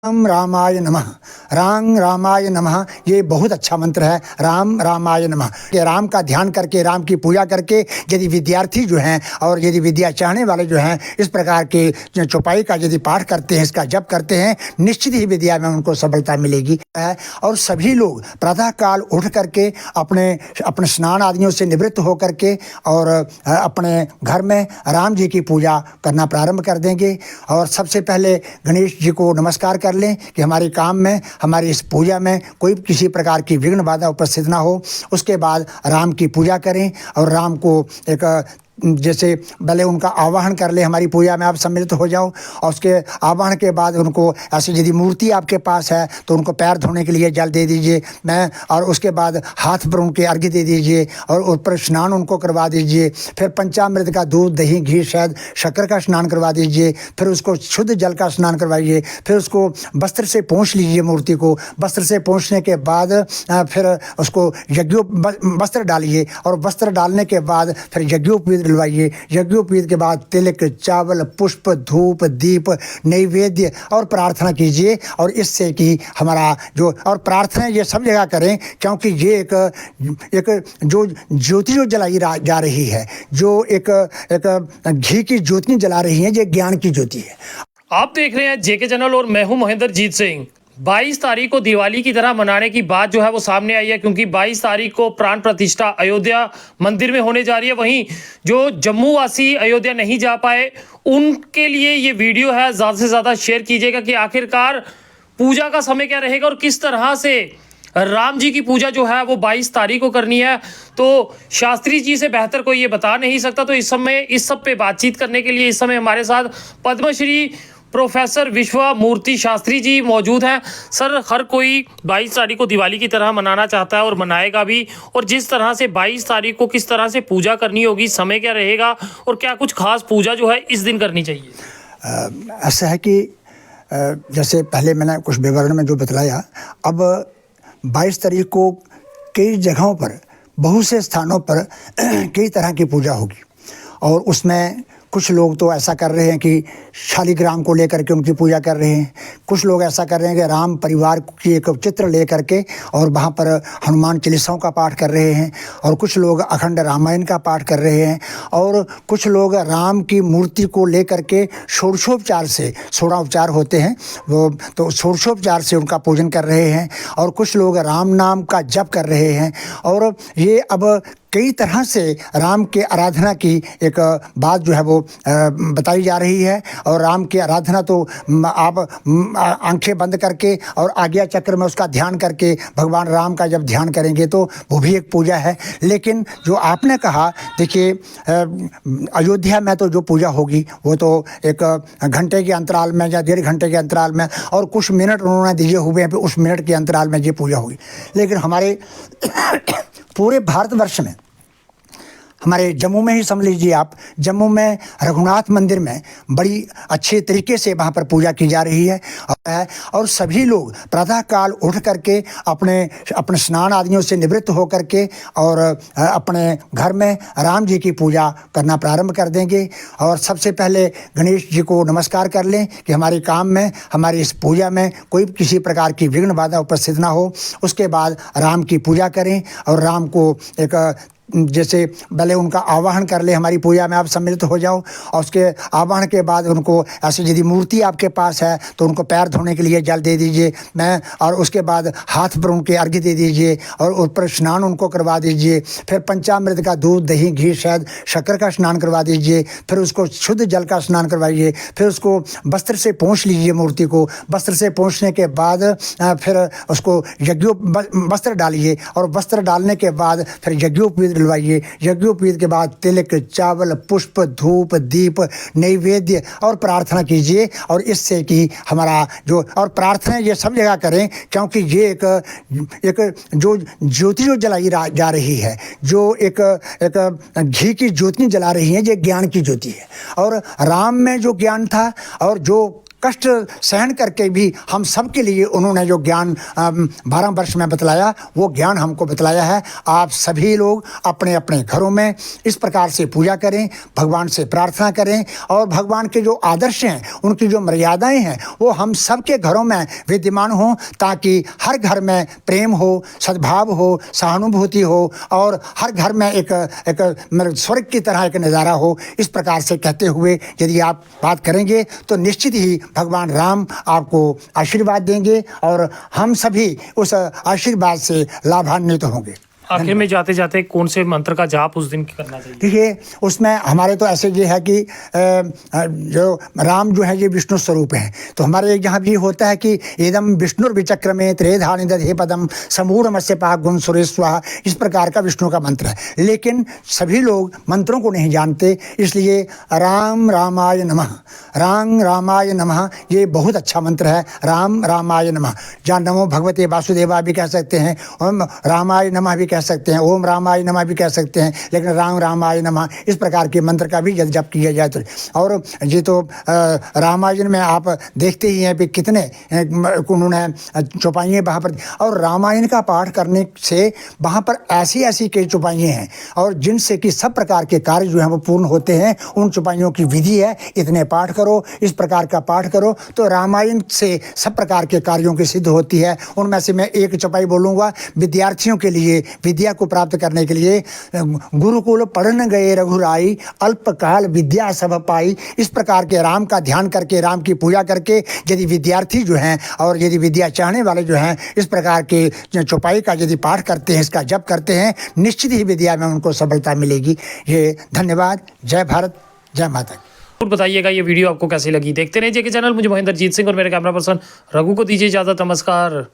राम रामाय नमः। राम रामाय नमः ये बहुत अच्छा मंत्र है। राम रामाय नमः कि राम का ध्यान करके, राम की पूजा करके यदि विद्यार्थी जो हैं और यदि विद्या चाहने वाले जो हैं इस प्रकार के चौपाई का यदि पाठ करते हैं, इसका जप करते हैं, निश्चित ही विद्या में उनको सफलता मिलेगी। और सभी लोग प्रातः काल उठ करके अपने स्नान आदियों से निवृत्त होकर के और अपने घर में राम जी की पूजा करना प्रारंभ कर देंगे। और सबसे पहले गणेश जी को नमस्कार कर लें कि हमारे काम में, हमारी इस पूजा में कोई किसी प्रकार की विघ्न बाधा उपस्थित ना हो। उसके बाद राम की पूजा करें और राम को एक जैसे भले उनका आवाहन कर ले, हमारी पूजा में आप सम्मिलित हो जाओ। और उसके आवाहन के बाद उनको ऐसी यदि मूर्ति आपके पास है तो उनको पैर धोने के लिए जल दे दीजिए और उसके बाद हाथ पर उनके अर्घ्य दे दीजिए और ऊपर स्नान उनको करवा दीजिए। फिर पंचामृत का दूध, दही, घी, शहद, शक्कर का स्नान करवा दीजिए। फिर उसको शुद्ध जल का स्नान करवाइए। फिर उसको वस्त्र से पोंछ लीजिए। मूर्ति को वस्त्र से पोंछने के बाद फिर उसको वस्त्र डालिए और वस्त्र डालने के बाद फिर यज्ञोपवीत डलवाइए। यज्ञोपवीत के बाद तिलक, चावल, पुष्प, धूप, दीप, नैवेद्य और प्रार्थना कीजिए। और इससे कि हमारा जो और प्रार्थना ये सब जगह करें, क्योंकि ये एक जो ज्योति जो जलाई जा रही है, जो एक घी की ज्योति जला रही है, ये ज्ञान की ज्योति है। आप देख रहे हैं जेके चैनल और मैं हूं महेंद्र जीत सिंह। 22 तारीख को दिवाली की तरह मनाने की बात जो है वो सामने आई है, क्योंकि 22 तारीख को प्राण प्रतिष्ठा अयोध्या मंदिर में होने जा रही है। वहीं जो जम्मू वासी अयोध्या नहीं जा पाए उनके लिए ये वीडियो है, ज़्यादा से ज़्यादा शेयर कीजिएगा कि आखिरकार पूजा का समय क्या रहेगा और किस तरह से राम जी की पूजा जो है वो 22 तारीख को करनी है। तो शास्त्री जी से बेहतर कोई ये बता नहीं सकता। तो इस सब पे बातचीत करने के लिए इस समय हमारे साथ पद्मश्री प्रोफेसर विश्वमूर्ति शास्त्री जी मौजूद हैं। सर, हर कोई 22 तारीख को दिवाली की तरह मनाना चाहता है और मनाएगा भी, और जिस तरह से 22 तारीख को किस तरह से पूजा करनी होगी, समय क्या रहेगा और क्या कुछ खास पूजा जो है इस दिन करनी चाहिए? ऐसा है कि जैसे पहले मैंने कुछ विवरण में जो बतलाया, अब 22 तारीख को कई जगहों पर, बहुत से स्थानों पर कई तरह की पूजा होगी। और उसमें कुछ लोग तो ऐसा कर रहे हैं कि शालिग्राम को लेकर के उनकी पूजा कर रहे हैं। कुछ लोग ऐसा कर रहे हैं कि राम परिवार की एक चित्र लेकर के और वहाँ पर हनुमान चालीसाओं का पाठ कर रहे हैं। और कुछ लोग अखंड रामायण का पाठ कर रहे हैं। और कुछ लोग राम की मूर्ति को लेकर के षोडशोपचार से, 16 उपचार होते हैं वो, तो षोडशोपचार से उनका पूजन कर रहे हैं। और कुछ लोग राम नाम का जप कर रहे हैं। और ये अब कई तरह से राम के आराधना की एक बात जो है वो बताई जा रही है। और राम की आराधना तो आप आंखें बंद करके और आज्ञा चक्र में उसका ध्यान करके भगवान राम का जब ध्यान करेंगे तो वो भी एक पूजा है। लेकिन जो आपने कहा, देखिए अयोध्या में तो जो पूजा होगी वो तो एक घंटे के अंतराल में या 1.5 घंटे के अंतराल में और कुछ मिनट उन्होंने दिए हुए हैं, उस मिनट के अंतराल में ये पूजा होगी। लेकिन हमारे पूरे भारतवर्ष में, हमारे जम्मू में ही समझ लीजिए आप, जम्मू में रघुनाथ मंदिर में बड़ी अच्छे तरीके से वहाँ पर पूजा की जा रही है। और सभी लोग प्रातः काल उठ करके अपने स्नान आदियों से निवृत्त होकर के और अपने घर में राम जी की पूजा करना प्रारंभ कर देंगे। और सबसे पहले गणेश जी को नमस्कार कर लें कि हमारे काम में, हमारी इस पूजा में कोई किसी प्रकार की विघ्न बाधा उपस्थित ना हो। उसके बाद राम की पूजा करें और राम को एक जैसे भले उनका आवाहन कर ले, हमारी पूजा में आप सम्मिलित हो जाओ। और उसके आवाहन के बाद उनको ऐसी यदि मूर्ति आपके पास है तो उनको पैर धोने के लिए जल दे दीजिए और उसके बाद हाथ पर उनके अर्घ्य दे दीजिए और ऊपर स्नान उनको करवा दीजिए। फिर पंचामृत का दूध, दही, घी, शहद, शक्कर का स्नान करवा दीजिए। फिर उसको शुद्ध जल का स्नान करवाइए। फिर उसको वस्त्र से पोंछ लीजिए। मूर्ति को वस्त्र से पोंछने के बाद फिर उसको वस्त्र डालिए और वस्त्र डालने के बाद फिर यज्ञोपवीत डलवाइए। यज्ञोपवीत के बाद तिलक, चावल, पुष्प, धूप, दीप, नैवेद्य और प्रार्थना कीजिए। और इससे कि हमारा जो और प्रार्थना ये सब जगह करें, क्योंकि ये एक जो ज्योति जो जलाई जा रही है, जो एक घी की ज्योति जला रही है, ये ज्ञान की ज्योति है। और राम में जो ज्ञान था और जो कष्ट सहन करके भी हम सब के लिए उन्होंने जो ज्ञान 12 वर्ष में बतलाया, वो ज्ञान हमको बतलाया है। आप सभी लोग अपने अपने घरों में इस प्रकार से पूजा करें, भगवान से प्रार्थना करें और भगवान के जो आदर्श हैं, उनकी जो मर्यादाएं हैं, वो हम सब के घरों में विद्यमान हों, ताकि हर घर में प्रेम हो, सद्भाव हो, सहानुभूति हो और हर घर में एक स्वर्ग की तरह एक नज़ारा हो। इस प्रकार से कहते हुए यदि आप बात करेंगे तो निश्चित ही भगवान राम आपको आशीर्वाद देंगे और हम सभी उस आशीर्वाद से लाभान्वित होंगे। आखिर में जाते जाते कौन से मंत्र का जाप उस दिन करना चाहिए? देखिए, उसमें हमारे तो ऐसे ये है कि जो राम जो है ये विष्णु स्वरूप हैं, तो हमारे यहाँ भी होता है कि इदम विष्णुर्विचक्र में त्रेधा निदधे पदम समूढ़मस्य पाक गुण सुरेश्वा, इस प्रकार का विष्णु का मंत्र है। लेकिन सभी लोग मंत्रों को नहीं जानते, इसलिए राम रामाय नमः, राम रामाय नमः ये बहुत अच्छा मंत्र है। राम रामाय नमः, जहाँ नमो भगवते वासुदेवा भी कह सकते हैं, ओम रामाय नमः भी कह सकते हैं, ओम रामाय नमः भी कह सकते हैं, लेकिन राम रामाय नमः इस प्रकार के मंत्र का भी यदि जप किया जाए तो। और ये तो रामायण में आप देखते ही हैं कि कितने उन्होंने चौपाइयाँ वहाँ पर, और रामायण का पाठ करने से वहाँ पर ऐसी ऐसी कई चौपाइयाँ हैं और जिनसे कि सब प्रकार के कार्य जो हैं वो पूर्ण होते हैं। उन चौपाइयों की विधि है, इतने पाठ करो, इस प्रकार का पाठ करो तो रामायण से सब प्रकार के कार्यों की सिद्ध होती है। उनमें से मैं एक चौपाई बोलूँगा विद्यार्थियों के लिए, विद्या को प्राप्त करने के लिए। गुरुकुल पढ़न गए रघुराई, अल्पकाल विद्या सब पाई। इस प्रकार के राम का ध्यान करके, राम की पूजा करके यदि विद्यार्थी जो हैं और यदि विद्या चाहने वाले जो हैं इस प्रकार के चौपाई का यदि पाठ करते हैं, इसका जप करते हैं, निश्चित ही विद्या में उनको सफलता मिलेगी। ये धन्यवाद। जय भारत, जय माता। और बताइएगा ये वीडियो आपको कैसी लगी। देखते रहिए जेके चैनल। मुझे महेंद्र जीत सिंह और मेरे कैमरा पर्सन रघु को दीजिए इजाजत। नमस्कार।